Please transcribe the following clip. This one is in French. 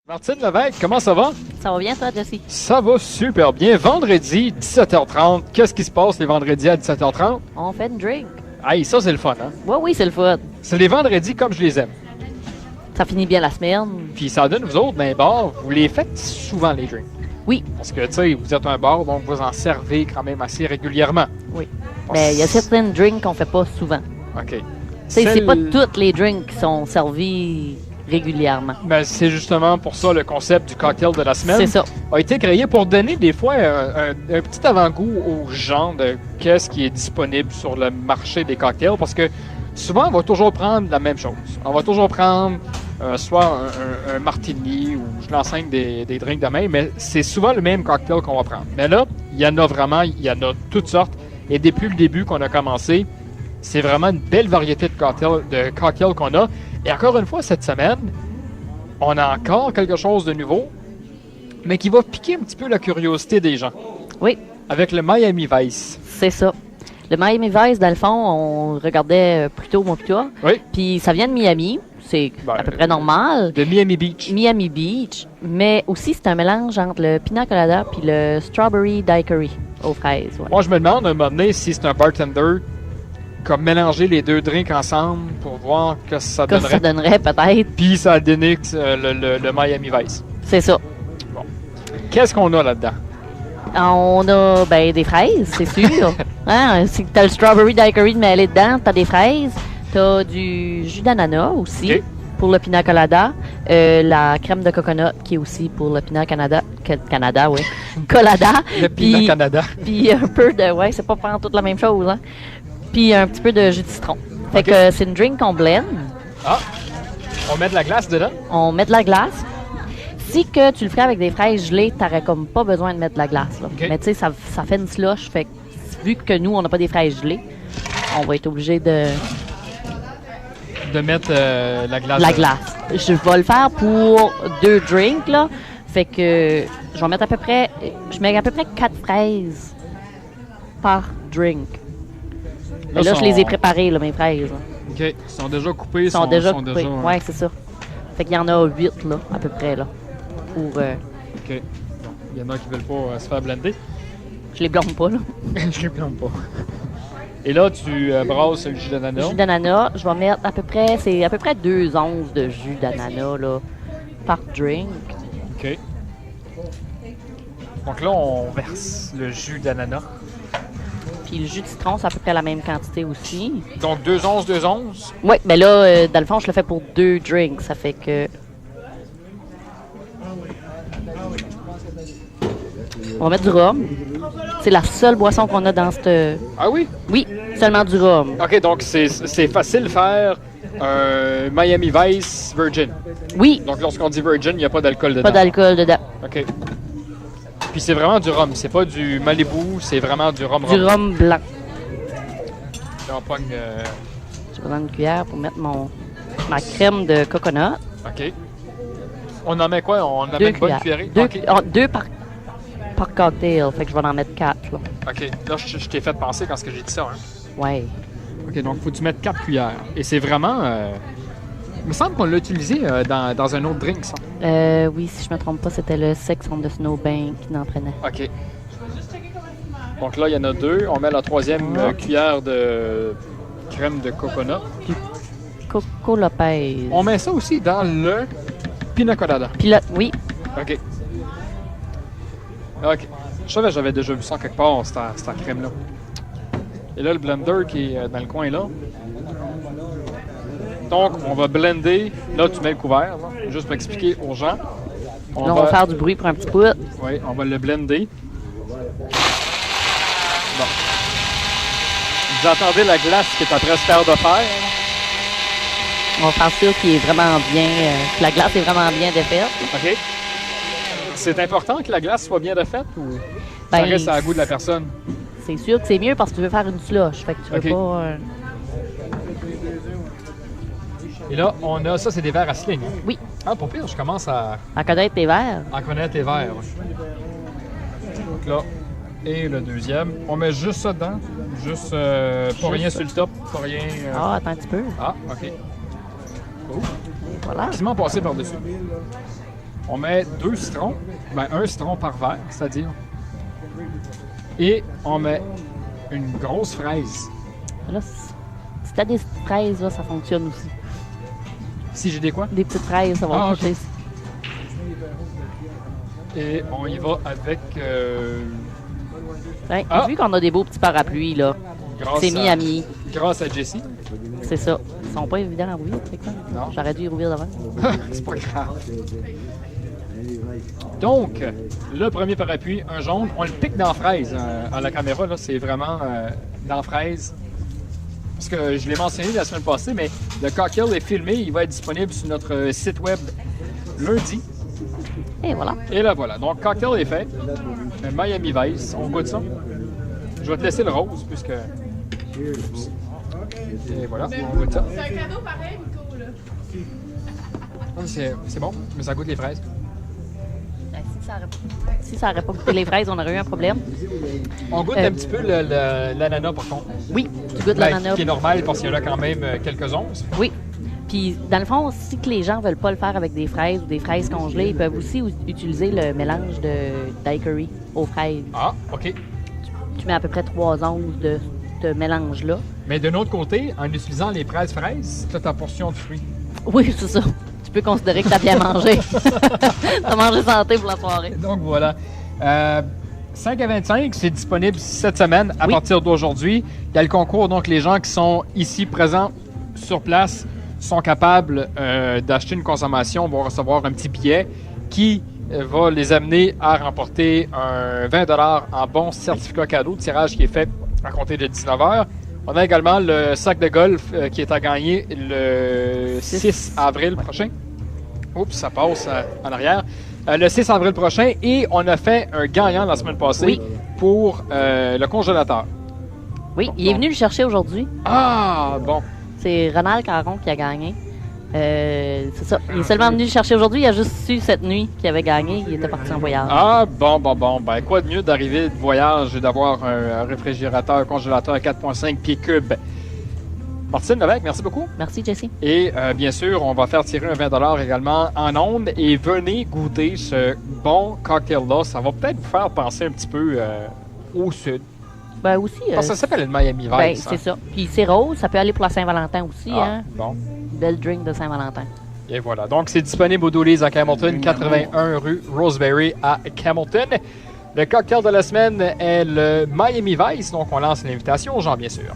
Martine Lévesque, comment ça va? Ça va bien, toi, Jessie? Ça va super bien. Vendredi, 17h30. Qu'est-ce qui se passe les vendredis à 17h30? On fait une drink. Hey, ça, c'est le fun, hein? Ouais, oui, c'est le fun. C'est les vendredis comme je les aime. Ça finit bien la semaine. Puis ça donne, vous autres, dans les bars, vous les faites souvent, les drinks. Oui. Parce que, tu sais, vous êtes un bar, donc vous en servez quand même assez régulièrement. Oui. Mais il y a certaines drinks qu'on fait pas souvent. OK. Tu sais, c'est pas toutes les drinks qui sont servis régulièrement. Ben, c'est justement pour ça le concept du cocktail de la semaine. C'est ça. A été créé pour donner des fois un petit avant-goût aux gens de qu'est-ce qui est disponible sur le marché des cocktails parce que souvent on va toujours prendre la même chose. On va toujours prendre soit un martini ou je l'enseigne des drinks de même, mais c'est souvent le même cocktail qu'on va prendre. Mais là, il y en a vraiment, il y en a toutes sortes. Et depuis le début qu'on a commencé, c'est vraiment une belle variété de cocktails qu'on a. Et encore une fois, cette semaine, on a encore quelque chose de nouveau, mais qui va piquer un petit peu la curiosité des gens. Oui, Avec le Miami Vice. c'est ça. Le Miami Vice, dans le fond, on regardait plus tôt, moi, plus toi. Oui, Puis ça vient de Miami. C'est Ben, à peu près normal. de Miami Beach. Miami Beach. Mais aussi, c'est un mélange entre le Pina Colada puis le Strawberry Daiquiri aux fraises. Ouais. Moi, je me demande un moment donné si c'est un bartender comme mélanger les deux drinks ensemble pour voir que ça Qu'est-ce que ça donnerait. donnerait, peut-être? Puis ça a donné le Miami Vice. C'est ça. Qu'est-ce qu'on a là-dedans? On a ben, des fraises, c'est sûr. Hein? T'as le strawberry daiquiri de mêlé dedans, t'as des fraises, t'as du jus d'ananas aussi Ok. pour le pina colada, la crème de coconut qui est aussi pour le pina Canada, oui. Colada. Le Pina Puis- Canada. Puis un peu de, ouais, c'est pas vraiment toute la même chose, hein. Puis un petit peu de jus de citron. Fait Ok. que c'est une drink qu'on blend, Ah! On met de la glace dedans? on met de la glace. Si que tu le ferais avec des fraises gelées, t'aurais comme pas besoin de mettre de la glace. Là. Ok. Mais tu sais, ça fait une slush. Fait que vu que nous, on n'a pas des fraises gelées, on va être obligé de De mettre la glace. la dedans. glace. Je vais le faire pour 2 drinks, là. Fait que je vais mettre à peu près... Je mets à peu près 4 fraises par drink. Mais là, je les ai préparées, là, mes fraises. Là. OK. Ils sont déjà coupés. Ils sont déjà coupées. Ouais, c'est ça. Fait qu'il y en a 8, là, à peu près, là. Pour... OK. Il y en a qui veulent pas se faire blender. je les blonde pas, là. Je les blende pas. Et là, tu brasses le jus d'ananas. Jus d'ananas, je vais mettre à peu près, c'est à peu près 2 onces de jus d'ananas là, par drink. OK. Donc là, on verse le jus d'ananas. Puis le jus de citron, c'est à peu près la même quantité aussi. Donc 2 onces, 2 onces. Oui, mais là, dans le fond, je le fais pour 2 drinks. Ça fait que... On va mettre du rhum. C'est la seule boisson qu'on a dans cette... Ah oui? Oui, seulement du rhum. OK, donc c'est facile de faire un Miami Vice Virgin. Oui, Donc lorsqu'on dit Virgin, il n'y a pas d'alcool dedans. pas d'alcool dedans. OK. Puis c'est vraiment du rhum. C'est pas du Malibu, c'est vraiment du rhum. Du rhum blanc. Là, on pogne, J'ai besoin d'une cuillère pour mettre ma crème de coconut. OK. On en met quoi? On en met 2 une bonne cuillères. cuillerée? OK. 2 par cocktail. Fait que je vais en mettre 4. Là. OK. Là, je t'ai fait penser quand j'ai dit ça. Hein. Ouais. OK, donc faut que tu mettes 4 cuillères. Et c'est vraiment... il me semble qu'on l'a utilisé dans un autre drink, ça. Oui, si je me trompe pas, c'était le Sex on the Snowbank qui en prenait. OK. Donc là, il y en a 2. On met la 3e cuillère de crème de coconut. Coco Lopez. On met ça aussi dans le pina colada. Puis là, oui, OK. OK. Je savais que j'avais déjà vu ça quelque part, cette crème-là. Et là, le blender qui est dans le coin là. Donc, on va blender. Là, tu mets le couvert, là, juste pour expliquer aux gens. là, on va faire du bruit pour un petit bout. Oui, on va le blender. Bon. Vous entendez la glace qui est en train de se faire de fer? On va faire sûr qu'il est vraiment bien, que la glace est vraiment bien défaite. OK. C'est important que la glace soit bien refaite ou ça Ben, reste à la goût de la personne? C'est sûr que c'est mieux parce que tu veux faire une slush. Fait que tu veux OK. pas... Et là, on a ça, c'est des verres à sling. Oui, Ah, pour pire, je commence à connaître tes verres. connaître les verres. Ouais. Donc là, et le deuxième. On met juste ça dedans. Juste, pas rien sur le top, pas rien... Ah, attends un petit peu. Ah, OK. Oh, Voilà. quasiment passé par-dessus. On met 2 citrons, ben 1 citron par verre, c'est-à-dire. Et on met une grosse fraise. Là, si t'as des fraises, là, ça fonctionne aussi. Si j'ai des quoi? Des petites fraises, ça va marcher. Okay. Et on y va avec... Ouais, vu qu'on a des beaux petits parapluies, là, c'est Miami. Grâce à Jessie. C'est ça. Ils sont pas évidents à rouvrir, c'est quoi? Non. J'aurais dû y rouvrir devant. C'est pas grave. Donc, le premier parapluie, un jaune, on le pique dans la fraise à la caméra, là, c'est vraiment dans la fraise. Parce que je l'ai mentionné la semaine passée, mais le cocktail est filmé, il va être disponible sur notre site web lundi. Et voilà. Et là voilà, donc cocktail est fait. Miami Vice, on goûte ça. Je vais te laisser le rose, puisque... Et voilà, on goûte ça. C'est un cadeau pareil, Nico, là. C'est bon, mais ça goûte les fraises. Si ça n'aurait pas goûté les fraises, on aurait eu un problème. On goûte un petit peu l'ananas, par contre. Oui, tu goûtes l'ananas. Qui est normal, parce qu'il y en a quand même quelques onces. Oui. Puis, dans le fond, si que les gens veulent pas le faire avec des fraises ou des fraises congelées, ils peuvent aussi utiliser le mélange de daiquiri aux fraises. Ah, OK. Tu mets à peu près 3 onces de ce mélange-là. Mais d'un autre côté, en utilisant les fraises, tu as ta portion de fruits. Oui, c'est ça. Tu peux considérer que tu as bien mangé. Tu as mangé santé pour la soirée. Donc, voilà. 5 à 25, c'est disponible cette semaine à partir d'aujourd'hui. Il y a le concours, donc les gens qui sont ici présents sur place sont capables d'acheter une consommation, vont recevoir un petit billet qui va les amener à remporter un 20 $ en bon certificat cadeau, tirage qui est fait à compter de 19h. On a également le sac de golf qui est à gagner le 6 avril prochain. Oups, ça passe en arrière. Le 6 avril prochain. Et on a fait un gagnant la semaine passée pour le congélateur. Oui, il est venu le chercher aujourd'hui. Ah, bon. C'est Ronald Caron qui a gagné. C'est ça. Il est seulement venu le chercher aujourd'hui. Il a juste su cette nuit qu'il avait gagné. Il était parti en voyage. Ah, bon. Ben, quoi de mieux d'arriver de voyage et d'avoir un réfrigérateur, congélateur à 4,5 pieds cubes. Martine Levesque, merci beaucoup. Merci, Jesse. Et bien sûr, on va faire tirer un 20 $ également en ondes. Et venez goûter ce bon cocktail-là. Ça va peut-être vous faire penser un petit peu au sud. Ben aussi. Parce que ça s'appelle le Miami Vice. Ben, c'est ça. Puis c'est rose. Ça peut aller pour la Saint-Valentin aussi. Ah, hein? bon. Belle drink de Saint-Valentin. Et voilà. Donc, c'est disponible au Dooley's à Camelton, 81 rue Roseberry à Camelton. Le cocktail de la semaine est le Miami Vice. Donc, on lance l'invitation aux gens, bien sûr.